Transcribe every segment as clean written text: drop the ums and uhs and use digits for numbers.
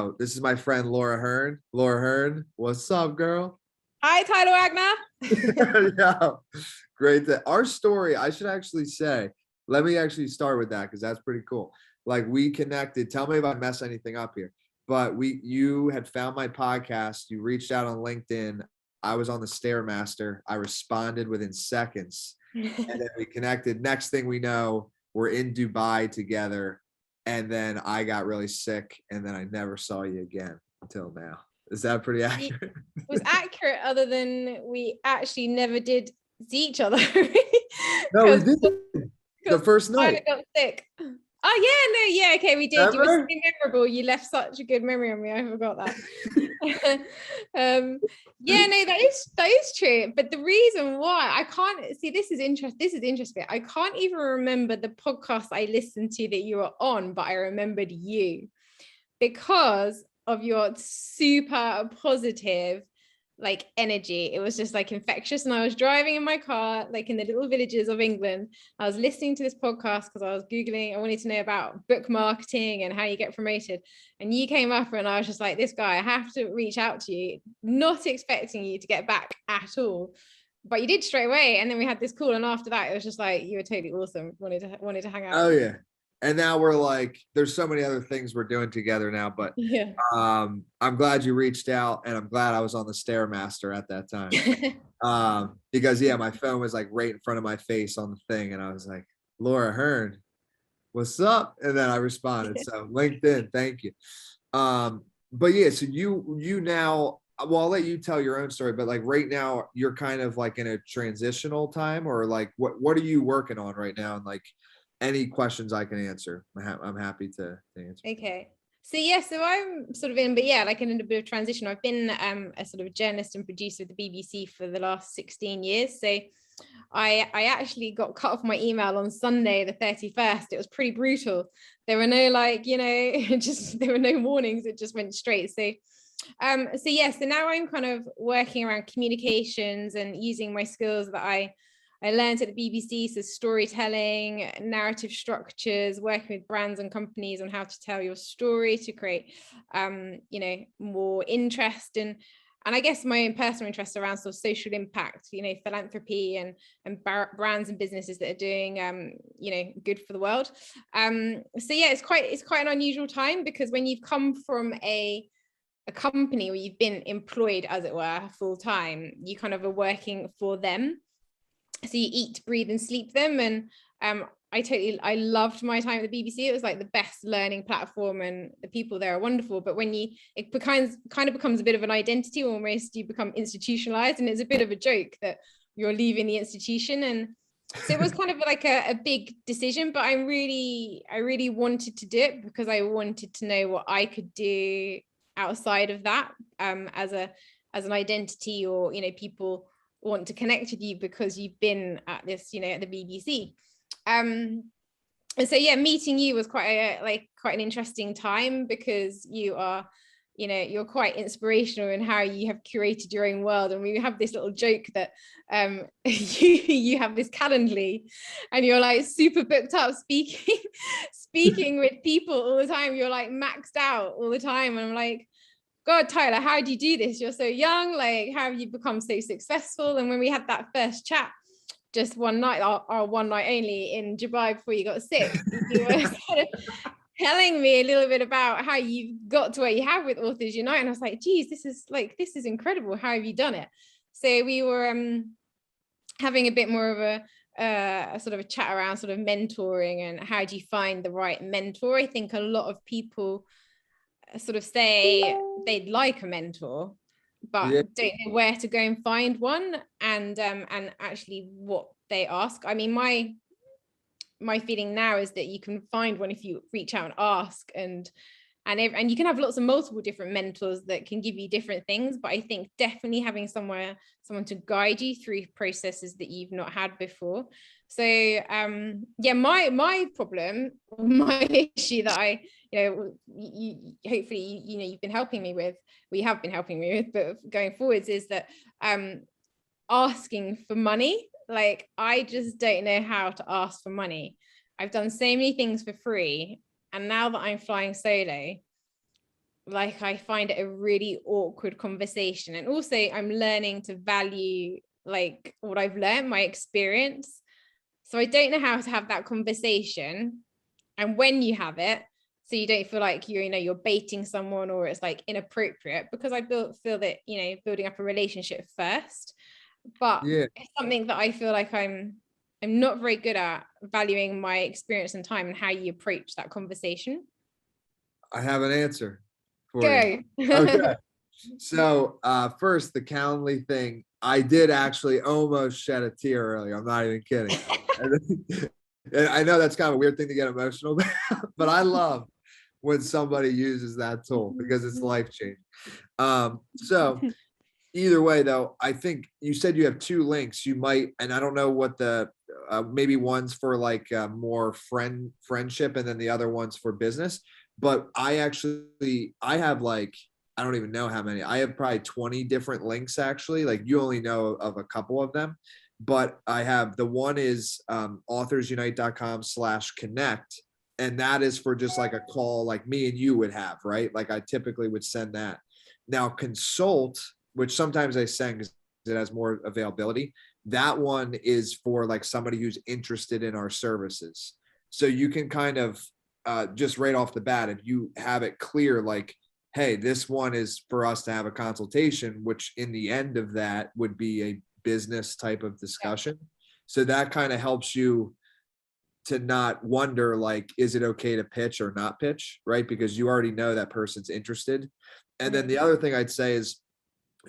yo, this is my friend Laura Hearn. Laura Hearn, what's up, girl? Hi, Tyler Wagner. Yeah, great. Our story, I should actually say, let me actually start with that because that's pretty cool. Like we connected. Tell me if I mess anything up here. But you had found my podcast. You reached out on LinkedIn. I was on the Stairmaster. I responded within seconds, and then we connected. Next thing we know, we're in Dubai together. And then I got really sick, and then I never saw you again until now. Is that pretty accurate? It was accurate, other than we actually never did see each other. No, we did. The first night. I got sick. Oh yeah, okay, we did. Remember? You were so memorable. You left such a good memory on me. I forgot that. Yeah, no, that is true. But the reason why I can't see, this is interesting. I can't even remember the podcast I listened to that you were on, but I remembered you because of your super positive like energy. It was just like infectious. And I was driving in my car, like in the little villages of England. I was listening to this podcast because I was Googling, I wanted to know about book marketing and how you get promoted. And you came up and I was just like, this guy, I have to reach out to you, not expecting you to get back at all. But you did straight away. And then we had this call. And after that, it was just like, you were totally awesome. Wanted to hang out. Oh yeah. And now we're like, there's so many other things we're doing together now, but yeah. I'm glad you reached out, and I'm glad I was on the Stairmaster at that time. Because yeah, my phone was like right in front of my face on the thing, and I was like, Laura Hearn, what's up? And then I responded. So LinkedIn, thank you. But yeah, so you now, well, I'll let you tell your own story, but like right now you're kind of like in a transitional time, or like what are you working on right now? And like any questions I can answer, I'm happy to answer. Okay. So yeah, so I'm sort of in, but yeah, like in a bit of transition. I've been a sort of journalist and producer with the BBC for the last 16 years. So I actually got cut off my email on Sunday, the 31st. It was pretty brutal. There were no there were no warnings. It just went straight. So so now I'm kind of working around communications and using my skills that I learned at the BBC, so storytelling, narrative structures, working with brands and companies on how to tell your story to create, more interest and I guess my own personal interest around sort of social impact, philanthropy and brands and businesses that are doing, good for the world. So yeah, it's quite an unusual time, because when you've come from a company where you've been employed, as it were, full time, you kind of are working for them. So you eat, breathe and sleep them. And I loved my time at the BBC. It was like the best learning platform and the people there are wonderful. But when it becomes a bit of an identity, almost you become institutionalized, and it's a bit of a joke that you're leaving the institution. And so it was kind of like a big decision, but I really wanted to do it because I wanted to know what I could do outside of that, as an identity, or people want to connect with you because you've been at this, at the BBC. And so yeah, meeting you was quite an interesting time, because you are, you're quite inspirational in how you have curated your own world. And we have this little joke that you have this Calendly, and you're like super booked up speaking with people all the time. You're like maxed out all the time, and I'm like, God, Tyler, how do you do this? You're so young. Like, how have you become so successful? And when we had that first chat, just one night, our one night only in Dubai before you got sick, you were sort of telling me a little bit about how you got to where you have with Authors Unite. And I was like, geez, this is incredible. How have you done it? So we were having a bit more of a sort of a chat around sort of mentoring and how do you find the right mentor. I think a lot of people sort of say they'd like a mentor, but don't know where to go and find one, and actually what they ask. I mean, my feeling now is that you can find one if you reach out and ask, and you can have lots of multiple different mentors that can give you different things. But I think definitely having someone to guide you through processes that you've not had before. So my problem, my issue that I, hopefully you've been helping me with, we have been helping me with, but going forwards, is that asking for money. Like, I just don't know how to ask for money. I've done so many things for free, and now that I'm flying solo, like I find it a really awkward conversation. And also I'm learning to value like what I've learned, my experience. So I don't know how to have that conversation. And when you have it, so you don't feel like you're baiting someone or it's like inappropriate, because I feel that, building up a relationship first. But Yeah, it's something that I feel like I'm not very good at, valuing my experience and time and how you approach that conversation. I have an answer for you. Go. Okay. So first, the Calendly thing, I did actually almost shed a tear earlier. I'm not even kidding. And I know that's kind of a weird thing to get emotional about, but I love when somebody uses that tool because it's life changing. So either way, though, I think you said you have two links. You might, and I don't know what the maybe one's for like more friendship, and then the other one's for business. But I have like, I don't even know how many. I have probably 20 different links actually. Like you only know of a couple of them, but I have the one is authorsunite.com/connect. And that is for just like a call like me and you would have, right? Like I typically would send that. Now consult, which sometimes I send because it has more availability. That one is for like somebody who's interested in our services. So you can kind of just right off the bat, if you have it clear, like, hey, this one is for us to have a consultation, which in the end of that would be a business type of discussion. So that kind of helps you to not wonder, like, is it okay to pitch or not pitch, right? Because you already know that person's interested. And then the other thing I'd say is,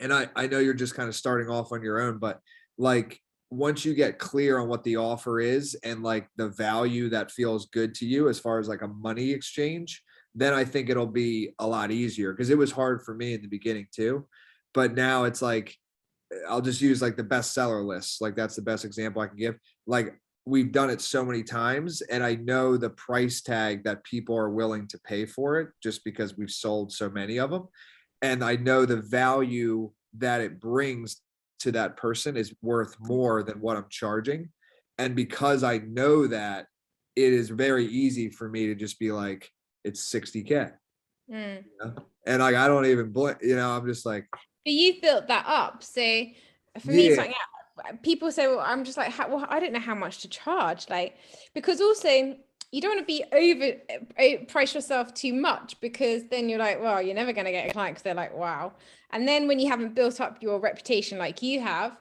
and I know you're just kind of starting off on your own, but like once you get clear on what the offer is and like the value that feels good to you as far as like a money exchange, then I think it'll be a lot easier, because it was hard for me in the beginning too. But now it's like, I'll just use like the bestseller list. Like that's the best example I can give. Like we've done it so many times and I know the price tag that people are willing to pay for it just because we've sold so many of them. And I know the value that it brings to that person is worth more than what I'm charging. And because I know that, it is very easy for me to just be like, it's 60K. Mm. And like, I don't even blink, I'm just like, But you've built that up. So for me, it's yeah, like people say, well, I'm just like, well, I don't know how much to charge. Like, because also you don't want to be price yourself too much, because then you're like, well, you're never going to get a client because they're like, wow. And then when you haven't built up your reputation like you have,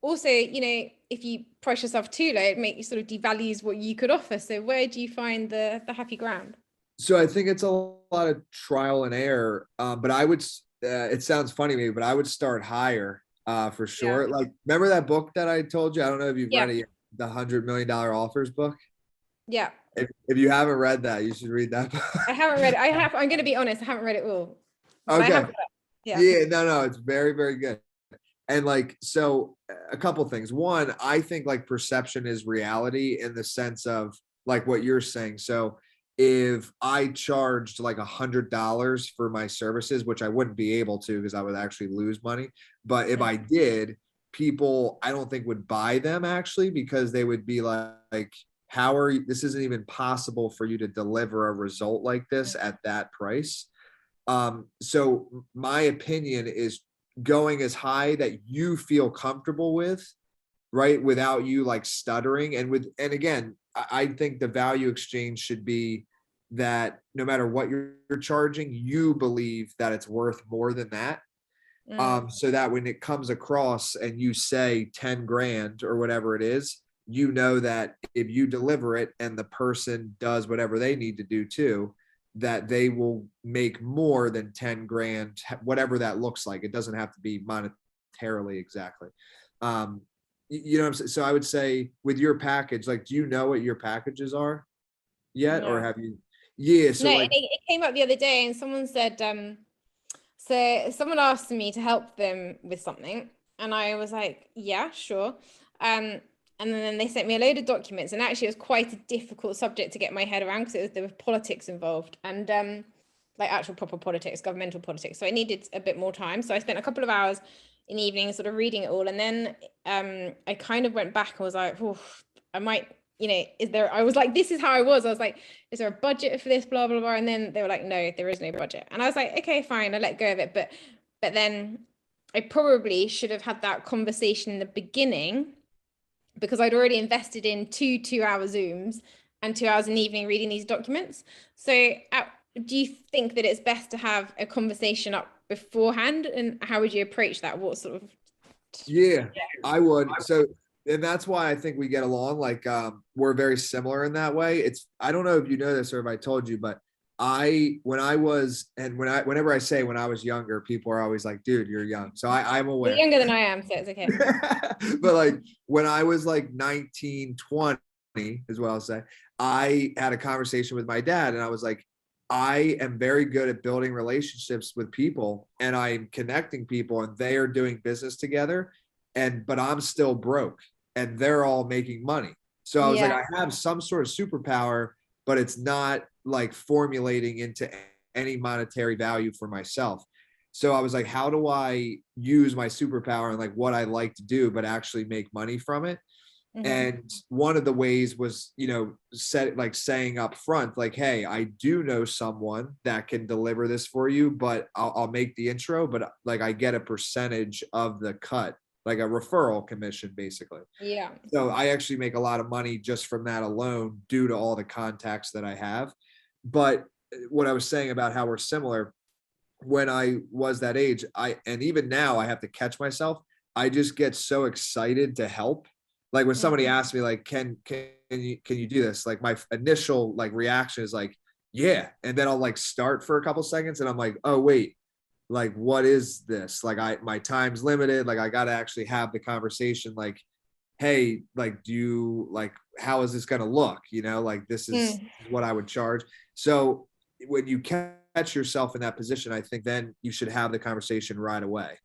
also, if you price yourself too low, it sort of devalues what you could offer. So where do you find the happy ground? so I think it's a lot of trial and error. But I would, it sounds funny maybe, but I would start higher for Yeah. sure. Like, remember that book that I told you? I don't know if you've Yeah. read it, the $100 million offers book. Yeah. If you haven't read that, you should read that book. I haven't read it. I'm going to be honest. I haven't read it all. But I Okay. have read it. Yeah. Yeah, no, it's very, very good. And like, so a couple things. One, I think like perception is reality in the sense of like what you're saying. So if I charged like $100 for my services, which I wouldn't be able to because I would actually lose money. But if I did, people I don't think would buy them actually, because they would be like, how are you, this isn't even possible for you to deliver a result like this at that price. So my opinion is going as high that you feel comfortable with, right? Without you like stuttering. And again, I think the value exchange should be that no matter what you're charging, you believe that it's worth more than that. So that when it comes across and you say 10 grand or whatever it is, you know that if you deliver it and the person does whatever they need to do too, that they will make more than 10 grand, whatever that looks like. It doesn't have to be monetarily exactly. You know what I'm saying? So I would say with your package, like, do you know what your packages are yet? Or No. have you? Yeah. So No, like, it came up the other day and someone said, so someone asked me to help them with something. And I was like, yeah, sure. And then they sent me a load of documents, and actually it was quite a difficult subject to get my head around because there was politics involved, and like actual proper politics, governmental politics. So I needed a bit more time. So I spent a couple of hours in the evening sort of reading it all. And then I kind of went back and was like, oh, I might, I was like, this is how I was like, is there a budget for this, blah blah blah, and then they were like, no, there is no budget. And I was like, okay, fine, I let go of it. But then I probably should have had that conversation in the beginning, because I'd already invested in 2-hour Zooms and 2 hours in the evening reading these documents. So do you think that it's best to have a conversation up beforehand, and how would you approach that? What sort of? Yeah, I would. So, and that's why I think we get along. Like, we're very similar in that way. I don't know if you know this or if I told you, but whenever I say when I was younger, people are always like, dude, you're young. So I'm aware. You're younger than I am, so it's okay. But like when I was like 19, 20 is what I'll say, I had a conversation with my dad and I was like, I am very good at building relationships with people and I'm connecting people and they are doing business together. But I'm still broke and they're all making money. So I was like, I have some sort of superpower, but it's not like formulating into any monetary value for myself. So I was like, how do I use my superpower and like what I like to do, but actually make money from it? Mm-hmm. And one of the ways was, saying up front, like, hey, I do know someone that can deliver this for you, but I'll make the intro, but like I get a percentage of the cut, like a referral commission, basically. Yeah. So I actually make a lot of money just from that alone due to all the contacts that I have. But what I was saying about how we're similar, when I was that age, and even now I have to catch myself. I just get so excited to help. Like when somebody asks me like, can you do this? Like my initial like reaction is like, yeah. And then I'll like start for a couple seconds and I'm like, oh wait, like, what is this? Like my time's limited. Like I got to actually have the conversation. Like, hey, like, how is this going to look? Like this is what I would charge. So when you catch yourself in that position, I think then you should have the conversation right away.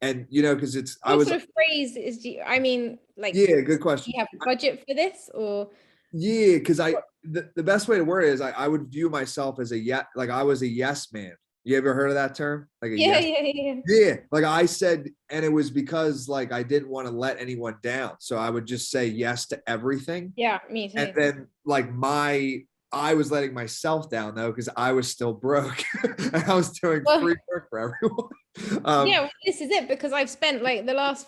And, because what sort of phrase is, yeah, good question. Do you have a budget for this or? Yeah. Cause the best way to word it is I would view myself as I was a yes man. You ever heard of that term? Like yeah. Like I said, and it was because like I didn't want to let anyone down. So I would just say yes to everything. Yeah, me too. And then like I was letting myself down though, because I was still broke. And I was doing free work for everyone. This is it, because I've spent like the last,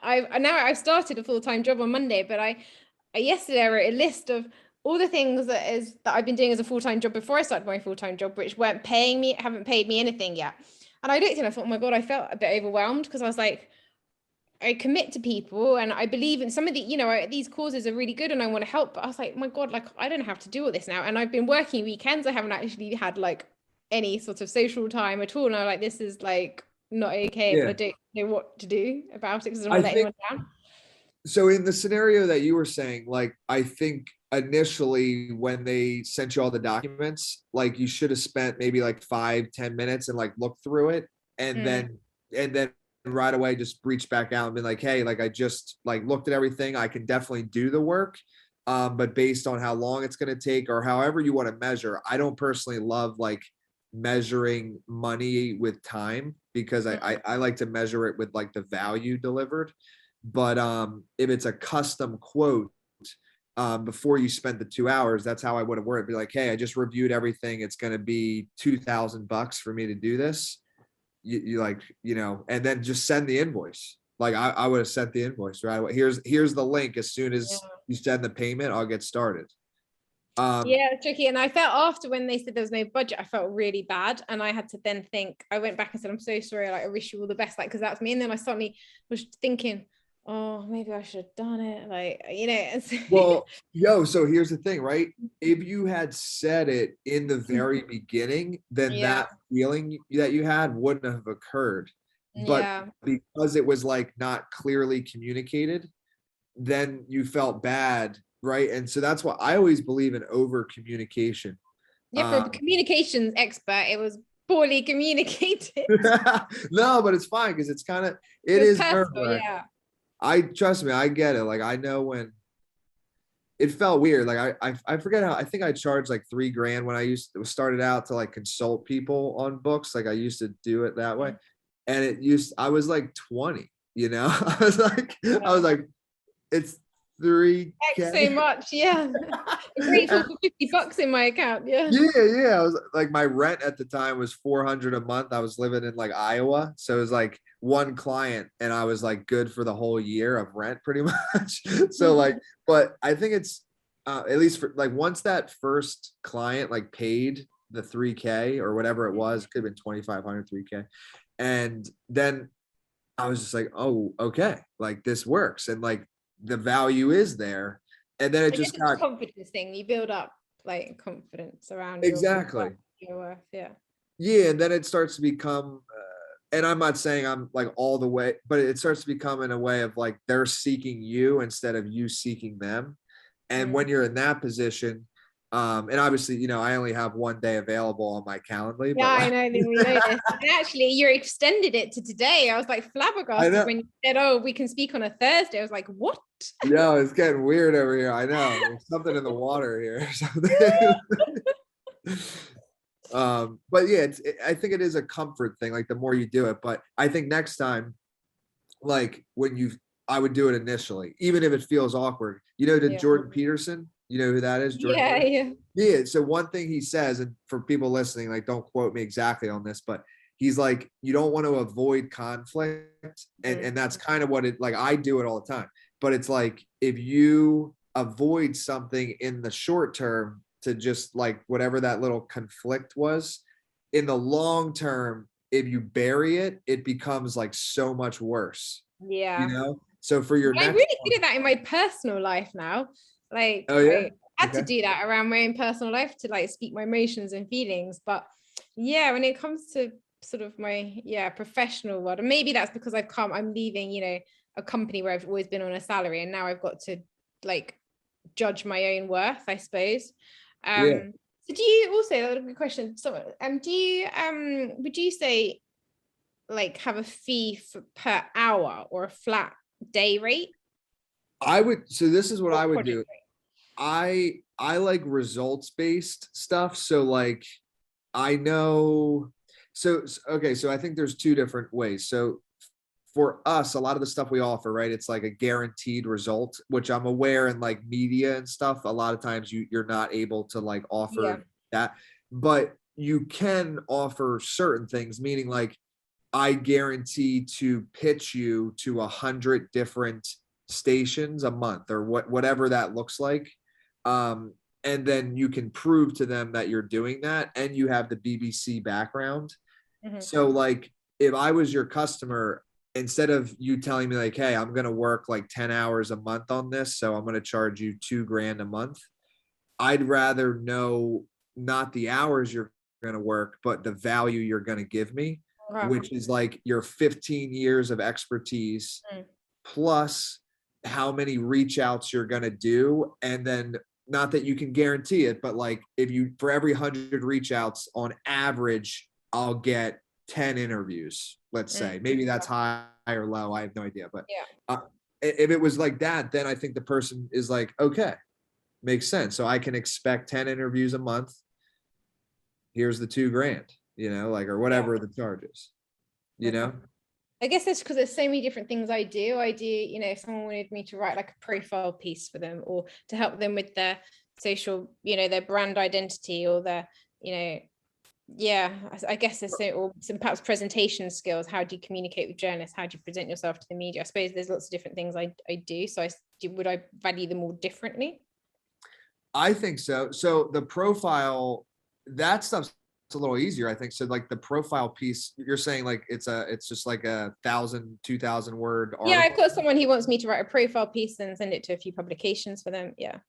I've started a full-time job on Monday, but I yesterday I wrote a list of all the things that I've been doing as a full-time job before I started my full-time job, which haven't paid me anything yet. And I looked and I thought, oh my God, I felt a bit overwhelmed, because I was like, I commit to people and I believe in some of the, these causes are really good and I want to help. But I was like, oh my God, like I don't have to do all this now. And I've been working weekends. I haven't actually had like any sort of social time at all. And I'm like, this is like not okay, but I don't know what to do about it because I don't want to let anyone down. So in the scenario that you were saying, like, I think initially when they sent you all the documents, like you should have spent maybe like 5-10 minutes and like looked through it and then right away just reach back out and be like, hey, like I just like looked at everything. I can definitely do the work. But based on how long it's going to take or however you want to measure, I don't personally love like measuring money with time because I like to measure it with like the value delivered. But if it's a custom quote, before you spend the 2 hours, that's how I would have worded. Be like, hey, I just reviewed everything. It's going to be $2,000 for me to do this. You like, and then just send the invoice. Like I would have sent the invoice right away. Here's the link. As soon as you send the payment, I'll get started. It's tricky. And I felt after when they said there was no budget, I felt really bad. And I had to then think, I went back and said, I'm so sorry. Like, I wish you all the best. Like, cause that's me. And then I suddenly was thinking, oh, maybe I should have done it. Like, Well, so here's the thing, right? If you had said it in the very beginning, then that feeling that you had wouldn't have occurred. But because it was like not clearly communicated, then you felt bad, right? And so that's why I always believe in over communication. Yeah, for a communications expert, it was poorly communicated. No, but it's fine because it's kind of it is personal, trust me, I get it. Like I know when it felt weird. Like I forget how I think I charged like $3,000 when I started out to like consult people on books. Like I used to do it that way. And I was like 20, I was like, it's 3K. Thanks so much. Yeah. I'm grateful for $50 in my account. Yeah. Yeah. I was like, my rent at the time was $400 a month. I was living in like Iowa. So it was like one client and I was like good for the whole year of rent pretty much. So like, but I think it's at least for like once that first client like paid the 3K or whatever it was, could have been 2,500, 3K. And then I was just like, oh, okay, like this works. And like the value is there. And then it I guess just it's a got confidence thing. You build up like confidence around exactly. your worth. Yeah. Yeah. And then it starts to become, and I'm not saying I'm like all the way, but it starts to become in a way of like they're seeking you instead of you seeking them. And when you're in that position, and obviously, you know, I only have one day available on my calendar, Yeah, but I like, know. Then we know this. And actually, you extended it to today. I was like flabbergasted when you said, "Oh, we can speak on a Thursday." I was like, "What?" Yeah, it's getting weird over here. I know. There's something in the water here or something. But yeah, I think it is a comfort thing. Like the more you do it, but I think next time, like I would do it initially, even if it feels awkward. You know, to Yeah. Jordan Peterson, you know who that is? Jordan Yeah, Peterson? yeah. Yeah. So one thing he says, and for people listening, like don't quote me exactly on this, but he's like, you don't want to avoid conflict. And that's kind of what it like I do it all the time. But it's like if you avoid something in the short term to just like whatever that little conflict was, in the long term, if you bury it, it becomes like so much worse. You Yeah. know? So for your I'm next really good at that in my personal life now. Like oh yeah. I had to Okay. do that around my own personal life to like speak my emotions and feelings. But yeah, when it comes to sort of my professional world, and maybe that's because I'm leaving, you know, a company where I've always been on a salary and now I've got to like judge my own worth, I suppose. Yeah. So do you also, a good question. So do you would you say like have a fee per hour or a flat day rate? I would so this is what I would do. Project. I like results based stuff. So like I know okay, so I think there's two different ways. So for us, a lot of the stuff we offer, right? It's like a guaranteed result, which I'm aware in like media and stuff. A lot of times you're not able to like offer that, but you can offer certain things, meaning like I guarantee to pitch you to 100 different stations a month or whatever that looks like. And then you can prove to them that you're doing that and you have the BBC background. So like if I was your customer, instead of you telling me like, hey, I'm going to work like 10 hours a month on this, so I'm going to charge you $2,000 a month, I'd rather know not the hours you're going to work, but the value you're going to give me, which is like your 15 years of expertise plus how many reach outs you're going to do. And then not that you can guarantee it, but like if you, for every 100 reach outs on average, I'll get 10 interviews, let's say. Maybe that's high or low. I have no idea. But if it was like that, then I think the person is like, okay, makes sense. So I can expect 10 interviews a month. Here's the $2,000, you know, like, or whatever the charge is, you know? I guess that's because there's so many different things I do, you know, if someone wanted me to write like a profile piece for them or to help them with their social, you know, their brand identity or their, you know, I guess there's some perhaps presentation skills. How do you communicate with journalists? How do you present yourself to the media? I suppose there's lots of different things I do. So would I value them all differently? I think so. So the profile, that stuff's a little easier, I think. So like the profile piece, you're saying like it's just like 1,000, 2,000 word article. Yeah, I've got someone who wants me to write a profile piece and send it to a few publications for them. Yeah.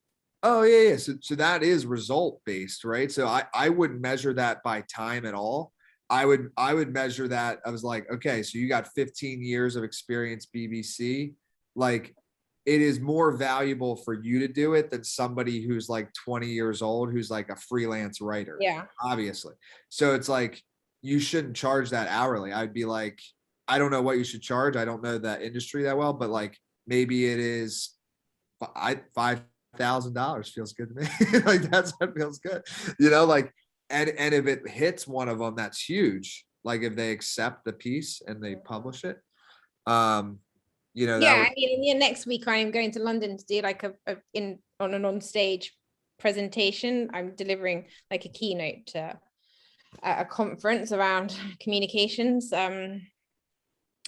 Oh yeah. So that is result based, right? So I wouldn't measure that by time at all. I would measure that. I was like, okay, so you got 15 years of experience, BBC. Like it is more valuable for you to do it than somebody who's like 20 years old, who's like a freelance writer. Yeah. Obviously. So it's like, you shouldn't charge that hourly. I'd be like, I don't know what you should charge. I don't know that industry that well, but like maybe it is $5,000 feels good to me. Like that feels good, you know, like, and if it hits one of them, that's huge. Like if they accept the piece and they publish it, you know, that Yeah, would, I mean, yeah, next week I am going to London to do like on an on-stage presentation. I'm delivering like a keynote to a conference around communications. I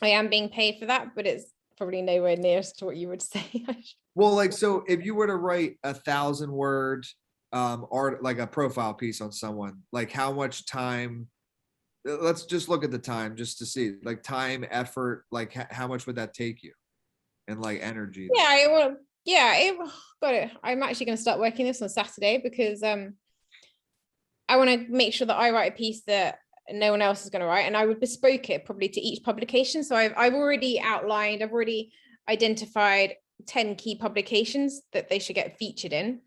am being paid for that, but it's probably nowhere near to what you would say. well, like, so if you were to write 1,000-word art, like a profile piece on someone, like how much time, let's just look at the time just to see, like time, effort, like how much would that take you, and like energy? Yeah, it will. Yeah, got it. I'm actually going to start working this on Saturday because I want to make sure that I write a piece that no one else is going to write, and I would bespoke it probably to each publication. So I've already outlined, I've already identified 10 key publications that they should get featured in,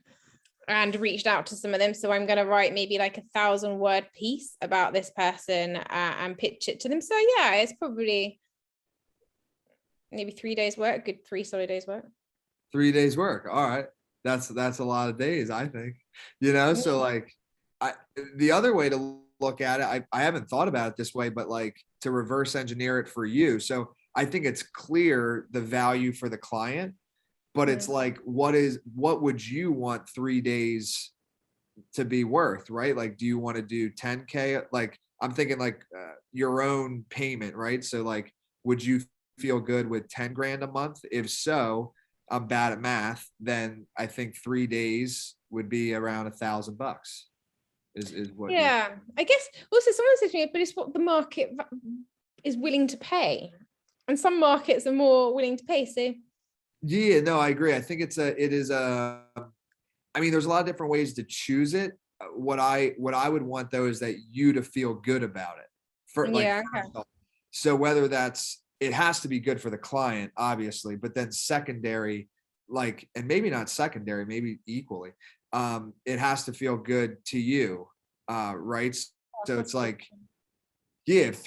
and reached out to some of them. So I'm going to write maybe like 1,000-word piece about this person and pitch it to them. So yeah, it's probably maybe 3 days work, good 3 solid days work. 3 days work. All right. That's a lot of days, I think, you know? So like, the other way to look at it, I haven't thought about it this way, but like to reverse engineer it for you. So I think it's clear the value for the client, but it's like, what would you want 3 days to be worth, right? Like, do you want to do 10K? Like, I'm thinking like your own payment, right? So like, would you feel good with 10 grand a month? If so, I'm bad at math, then I think 3 days would be around $1,000 is what. Yeah, I guess also someone said to me, but it's what the market is willing to pay, and some markets are more willing to pay. So yeah, no, I agree. I think it is a, I mean, there's a lot of different ways to choose it. What I would want though is that you to feel good about it. For like, yeah, okay. so whether that's, it has to be good for the client, obviously, but then secondary, like, and maybe not secondary, maybe equally, it has to feel good to you, right? So it's like, yeah, if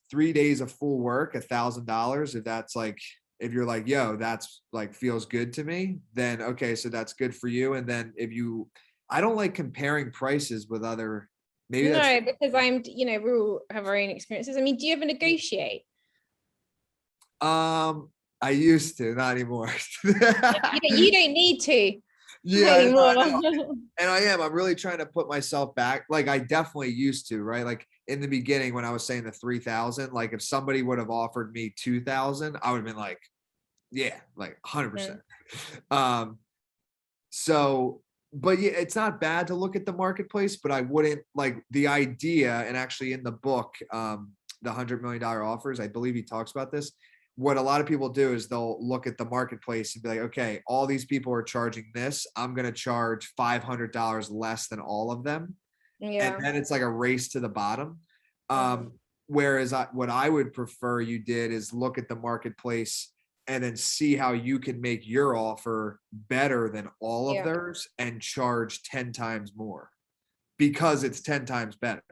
3 days of full work, $1,000, if that's like, if you're like, yo, that's like feels good to me, then okay, so that's good for you. And then if you, I don't like comparing prices with other, maybe that's, No, because we all have our own experiences. I mean, do you ever negotiate? I used to, not anymore. You don't need to Yeah, anymore. I know. And I'm really trying to put myself back. Like I definitely used to, right? Like in the beginning when I was saying the 3,000, like if somebody would have offered me 2,000, I would have been like, yeah, like 100%. So, but yeah, it's not bad to look at the marketplace, but I wouldn't like the idea. And actually in the book, the $100 million offers, I believe he talks about this. What a lot of people do is they'll look at the marketplace and be like, okay, all these people are charging this. I'm going to charge $500 less than all of them. Yeah. And then it's like a race to the bottom. Whereas what I would prefer you did is look at the marketplace and then see how you can make your offer better than all of theirs and charge 10 times more because it's 10 times better.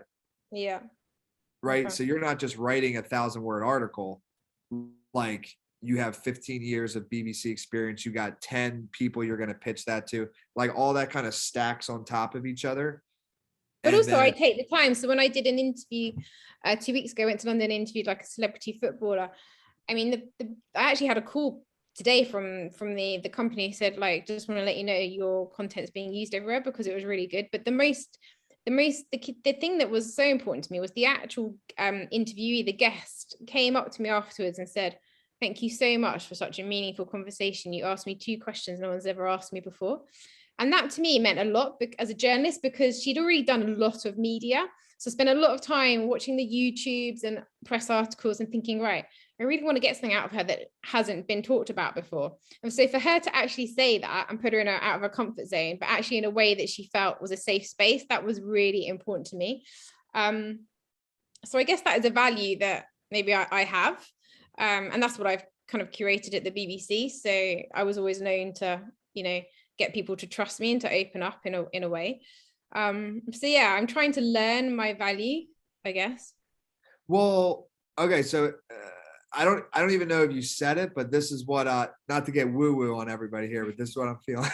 Yeah. Right. Okay. So you're not just writing 1,000-word article. Like you have 15 years of BBC experience. You got 10 people you're going to pitch that to, like all that kind of stacks on top of each other. But also I take the time. So when I did an interview 2 weeks ago, I went to London and interviewed like a celebrity footballer. I mean, I actually had a call today from the company who said, like, just want to let you know your content's being used everywhere because it was really good. But the thing that was so important to me was the actual interviewee, the guest, came up to me afterwards and said, thank you so much for such a meaningful conversation. You asked me 2 questions no one's ever asked me before. And that to me meant a lot as a journalist because she'd already done a lot of media. So I spent a lot of time watching the YouTubes and press articles and thinking, right, I really want to get something out of her that hasn't been talked about before. And so for her to actually say that and put her out of her comfort zone, but actually in a way that she felt was a safe space, that was really important to me. So I guess that is a value that maybe I have. And that's what I've kind of curated at the BBC. So I was always known to, get people to trust me and to open up in a way. So yeah, I'm trying to learn my value, I guess. Well, okay. So I don't even know if you said it, but this is what, not to get woo woo on everybody here, but this is what I'm feeling.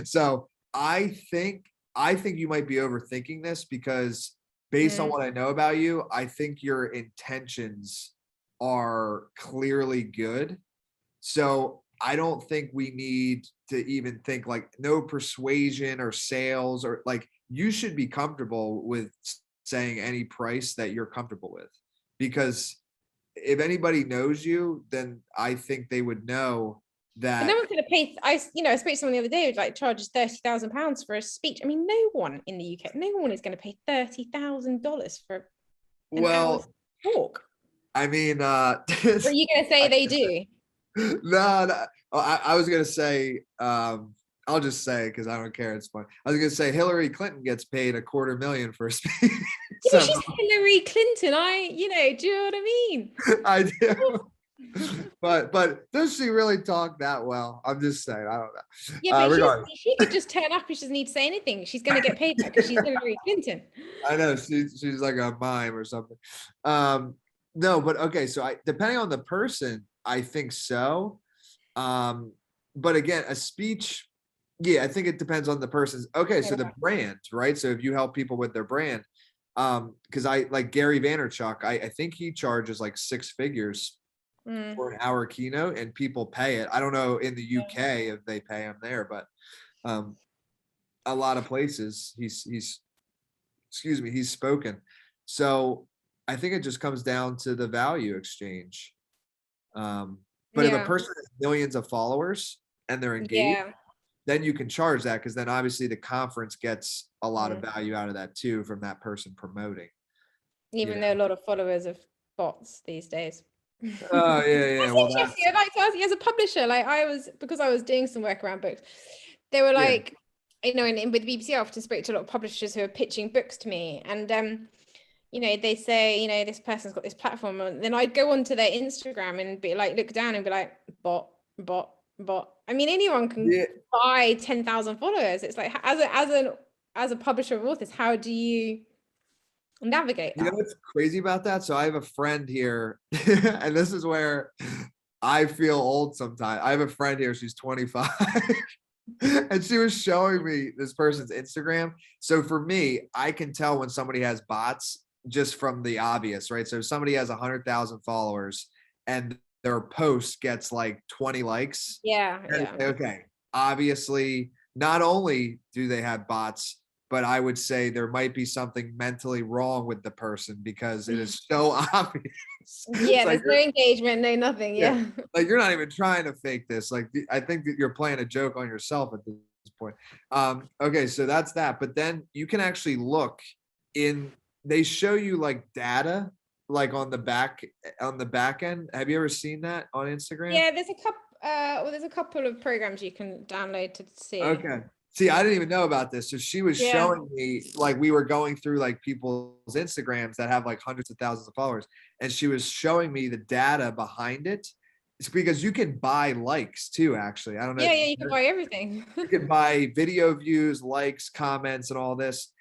So I think you might be overthinking this because based on what I know about you, I think your intentions are clearly good. So I don't think we need to even think like no persuasion or sales, or like you should be comfortable with saying any price that you're comfortable with, because if anybody knows you, then I think they would know But no that. one's going to pay. I spoke to someone the other day who like charges £30,000 for a speech. I mean, no one in the UK, no one is going to pay $30,000 for an hour's Well, talk. I mean, Or are you going to say they do? no. I was gonna say, I'll just say because I don't care. It's fun. I was gonna say Hillary Clinton gets paid $250,000 for a speech. Yeah, but So she's Hillary Clinton. Do you know what I mean? I do. But does she really talk that well? I'm just saying. I don't know. Yeah, but Regardless, she could just turn up and she doesn't need to say anything. She's going to get paid because she's Hillary Clinton. I know she's like a mime or something. No, but okay. So depending on the person, I think so. But again, a speech, yeah, I think it depends on the person's. Okay, so the brand, right? So if you help people with their brand, because I like Gary Vaynerchuk, I think he charges like 6 figures for an hour keynote, and people pay it. I don't know in the UK if they pay him there, but a lot of places he's spoken. So I think it just comes down to the value exchange. But if a person has millions of followers and they're engaged, then you can charge that, because then obviously the conference gets a lot of value out of that too from that person promoting. Even though a lot of followers are bots these days. Oh yeah. That's interesting. I'd like to ask you, as a publisher, like because I was doing some work around books, they were like, with the BBC, I often spoke to a lot of publishers who are pitching books to me, and they say, this person's got this platform, and then I'd go onto their Instagram and be like, look down and be like, bot. I mean, anyone can buy 10,000 followers. It's like, as a publisher of authors, how do you navigate that? You know what's crazy about that? So I have a friend here, and this is where I feel old sometimes. I have a friend here, she's 25. And she was showing me this person's Instagram. So for me, I can tell when somebody has bots just from the obvious, right? So if somebody has 100,000 followers and their post gets like 20 likes. Okay. Obviously, not only do they have bots, but I would say there might be something mentally wrong with the person, because it is so obvious. Yeah, there's no engagement, no nothing. Yeah. Like you're not even trying to fake this. Like I think that you're playing a joke on yourself at this point. Okay, so that's that. But then you can actually look they show you like data like on the back end. Have you ever seen that on Instagram? Yeah, there's a couple of programs you can download to see. Okay. See, I didn't even know about this. So she was showing me, like, we were going through like people's Instagrams that have like hundreds of thousands of followers, and she was showing me the data behind it. It's because you can buy likes too, actually. I don't know. Yeah, you can buy everything. You can buy video views, likes, comments, and all this,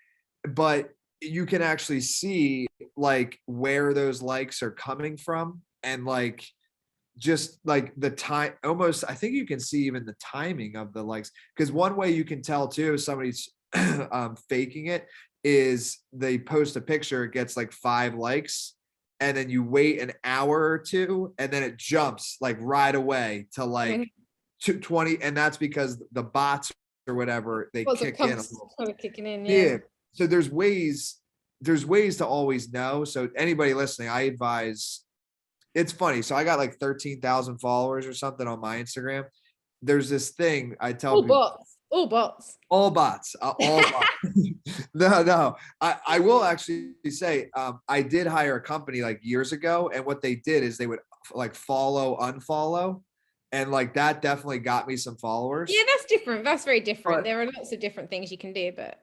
but you can actually see like where those likes are coming from, and like just like the time, almost I think you can see even the timing of the likes, because one way you can tell too if somebody's faking it is they post a picture, it gets like 5 likes, and then you wait an hour or two, and then it jumps like right away to like 20, and that's because the bots or whatever, they kick in a little. Kicking in, So there's ways to always know. So anybody listening, I advise. It's funny. So I got like 13,000 followers or something on my Instagram. There's this thing I tell people. All bots. All bots. No. I will actually say I did hire a company like years ago, and what they did is they would like follow, unfollow, and like that definitely got me some followers. Yeah, that's different. That's very different. There are lots of different things you can do, but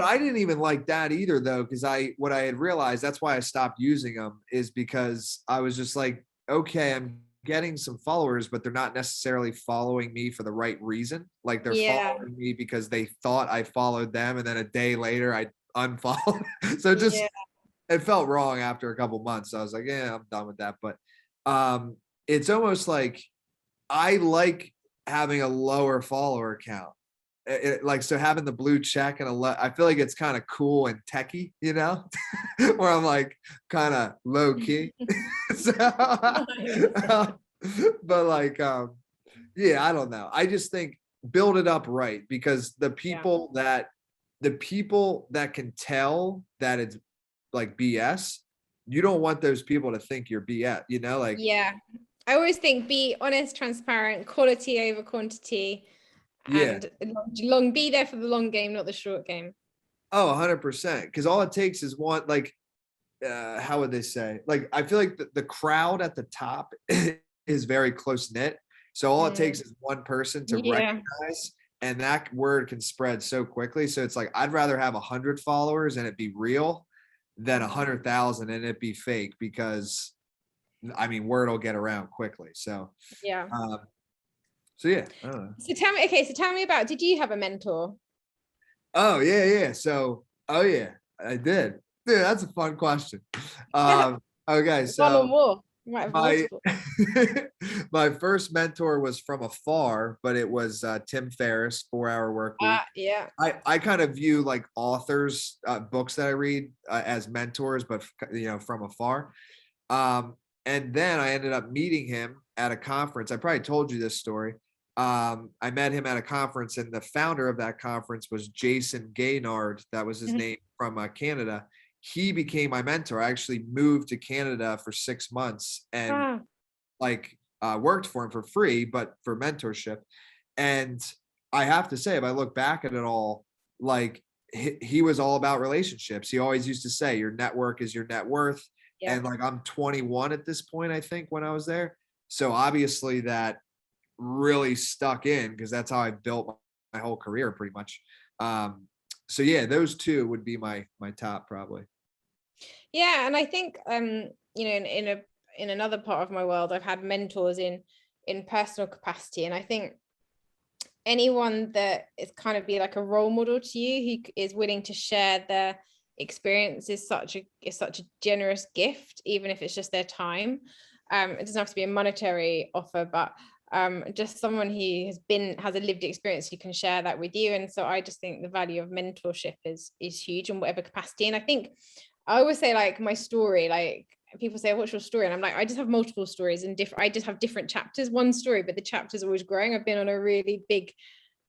I didn't even like that either, though, because what I had realized, that's why I stopped using them, is because I was just like, okay, I'm getting some followers, but they're not necessarily following me for the right reason. Like they're following me because they thought I followed them, and then a day later I unfollowed. So it felt wrong after a couple months. So I was like, yeah, I'm done with that. But it's almost like I like having a lower follower count. So having the blue check and I feel like it's kind of cool and techie, where I'm like kind of low key. So But like, yeah, I don't know. I just think build it up right, because the people that can tell that it's like BS, you don't want those people to think you're BS, like, Yeah. I always think be honest, transparent, quality over quantity, yeah. and long be there for the long game, not the short game. Oh, 100%. Because all it takes is one, like, how would they say? Like, I feel like the crowd at the top is very close knit. So all it takes is one person to Yeah. recognize, and that word can spread so quickly. So it's like, I'd rather have 100 followers and it be real than 100,000 and it be fake, because I mean, word will get around quickly. So, Yeah. yeah, I don't know. So tell me about, did you have a mentor? Oh yeah, yeah. So, oh yeah, I did. Dude, that's a fun question. Okay, One or so more. You might have my multiple. my first mentor was from afar, but it was Tim Ferriss, 4 Hour Work Week. Yeah. I kind of view like authors, books that I read as mentors, but from afar. And then I ended up meeting him at a conference. I probably told you this story. I met him at a conference, and the founder of that conference was Jason Gaynard. That was his name, from Canada. He became my mentor. I actually moved to Canada for 6 months and like worked for him for free, but for mentorship. And I have to say, if I look back at it all, like he was all about relationships. He always used to say, your network is your net worth. Yeah. And like, I'm 21 at this point, I think, when I was there. So obviously that really stuck in, because that's how I built my whole career pretty much. So yeah, those two would be my top, probably. Yeah, and I think in another part of my world, I've had mentors in personal capacity, and I think anyone that is kind of be like a role model to you, who is willing to share their experience, is such a generous gift, even if it's just their time. It doesn't have to be a monetary offer, but just someone who has a lived experience who can share that with you. And so I just think the value of mentorship is huge in whatever capacity. And I think I always say, like, my story, like, people say, what's your story? And I'm like, I just have multiple stories, and I just have different chapters, one story, but the chapter's always growing. I've been on a really big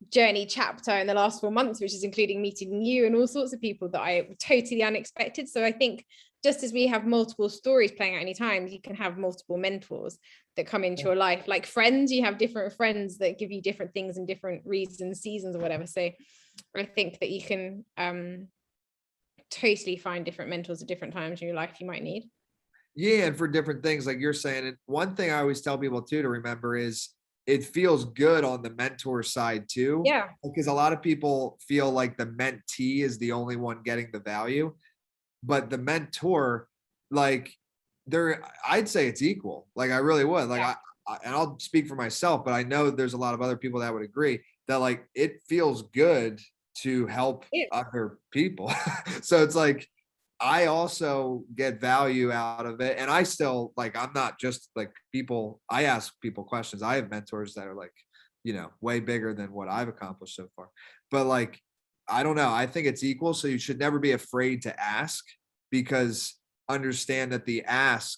journey chapter in the last 4 months, which is including meeting you and all sorts of people that I totally unexpected. So I think just as we have multiple stories playing at any time, you can have multiple mentors that come into your life. Like friends, you have different friends that give you different things and different reasons, seasons, or whatever. So I think that you can totally find different mentors at different times in your life you might need. Yeah, and for different things, like you're saying. And one thing I always tell people too to remember is, it feels good on the mentor side too. Yeah. Because a lot of people feel like the mentee is the only one getting the value, but the mentor, like, I'd say it's equal. Like, I really would. Like, Yeah. and I'll speak for myself, but I know there's a lot of other people that would agree that, like, it feels good to help other people. So it's like, I also get value out of it. And I still, like, I'm not just like people, I ask people questions. I have mentors that are like, way bigger than what I've accomplished so far. But like, I don't know. I think it's equal. So you should never be afraid to ask, because understand that the ask,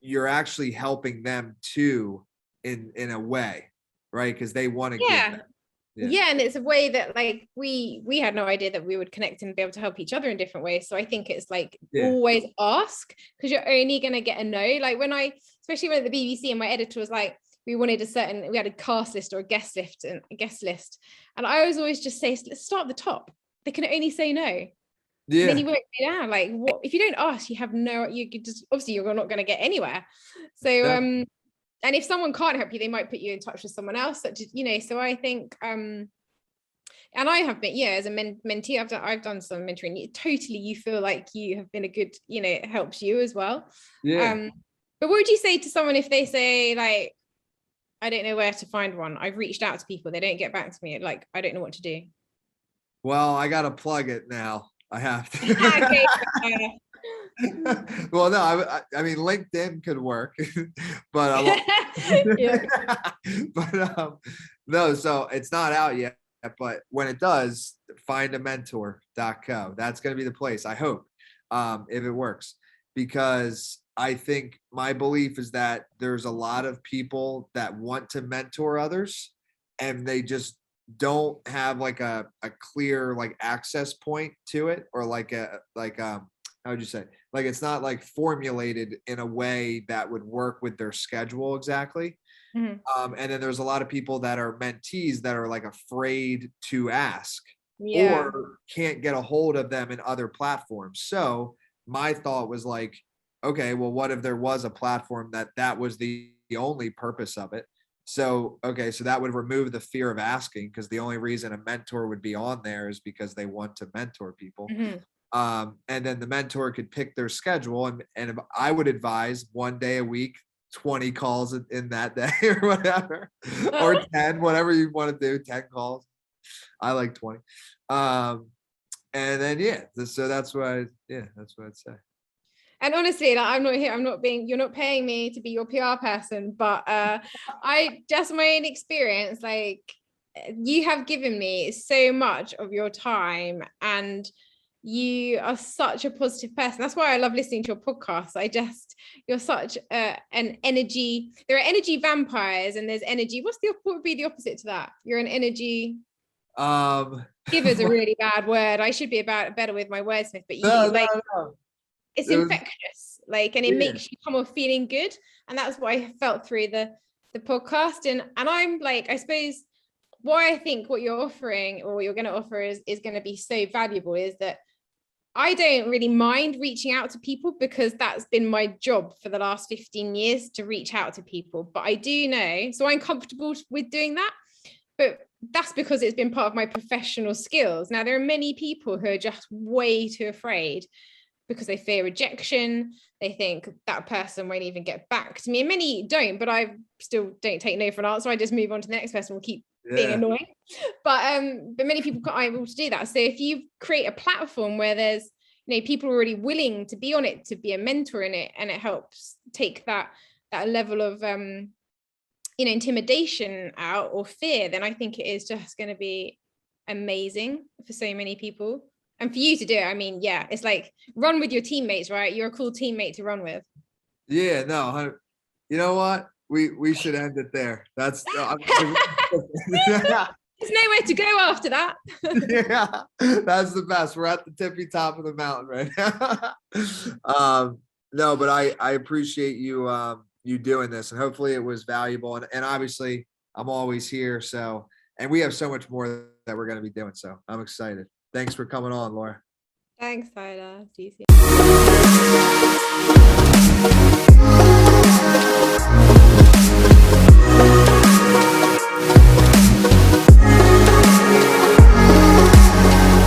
you're actually helping them too, in a way, right? Because they want to give back. Yeah, and it's a way that, like, we had no idea that we would connect and be able to help each other in different ways. So I think it's like, always ask, because you're only going to get a no. Like, especially when at the BBC, and my editor was like, we had a cast list or a guest list, and I always just say, let's start at the top. They can only say no. And then you work it out. Like, what if you don't ask? You have you just, obviously you're not going to get anywhere. So and if someone can't help you, they might put you in touch with someone else, such as, so I think, and I have been, as a mentee, I've done some mentoring. Totally, you feel like you have been a good, it helps you as well. But what would you say to someone if they say, like, I don't know where to find one? I've reached out to people, they don't get back to me. Like, I don't know what to do. Well, I got to plug it now. I have to. Okay. Well, no, I mean, LinkedIn could work, but but no, so it's not out yet. But when it does, findamentor.co. That's going to be the place, I hope, if it works, because I think my belief is that there's a lot of people that want to mentor others and they just don't have like a clear like access point to it, or like how would you say, like it's not like formulated in a way that would work with their schedule exactly. And then there's a lot of people that are mentees that are like afraid to ask Yeah. or can't get a hold of them in other platforms. So my thought was like, okay, well, what if there was a platform that was the only purpose of it? So, okay, so that would remove the fear of asking, because the only reason a mentor would be on there is because they want to mentor people. And then the mentor could pick their schedule, and I would advise 1 day a week, 20 calls in that day or whatever, or 10, whatever you want to do, 10 calls. I like 20. And then, so that's what I'd say. And honestly, like, you're not paying me to be your PR person, but I just, my own experience, like, you have given me so much of your time, and you are such a positive person. That's why I love listening to your podcast. You're such an energy. There are energy vampires, and there's energy. What would be the opposite to that? You're an energy. Giver's a really bad word. I should be better with my wordsmith, but No. It's infectious, like, and it makes you come off feeling good. And that's what I felt through the podcast. And I'm like, I suppose why I think what you're offering, or what you're going to offer, is going to be so valuable, is that I don't really mind reaching out to people, because that's been my job for the last 15 years, to reach out to people. But I do know, so I'm comfortable with doing that, but that's because it's been part of my professional skills. Now, there are many people who are just way too afraid, because they fear rejection. They think that person won't even get back to me. And many don't, but I still don't take no for an answer. I just move on to the next person, will keep being annoying. But many people aren't able to do that. So if you create a platform where there's, people already willing to be on it, to be a mentor in it, and it helps take that level of intimidation out, or fear, then I think it is just going to be amazing for so many people. And for you to do it, I mean, it's like, run with your teammates, right? You're a cool teammate to run with. Yeah, no, you know what? We should end it there. That's there's nowhere to go after that. Yeah, that's the best. We're at the tippy top of the mountain right now. No, but I appreciate you you doing this, and hopefully it was valuable. And obviously I'm always here. So, and we have so much more that we're going to be doing. So I'm excited. Thanks for coming on, Laura. Thanks, Tyler. See you soon.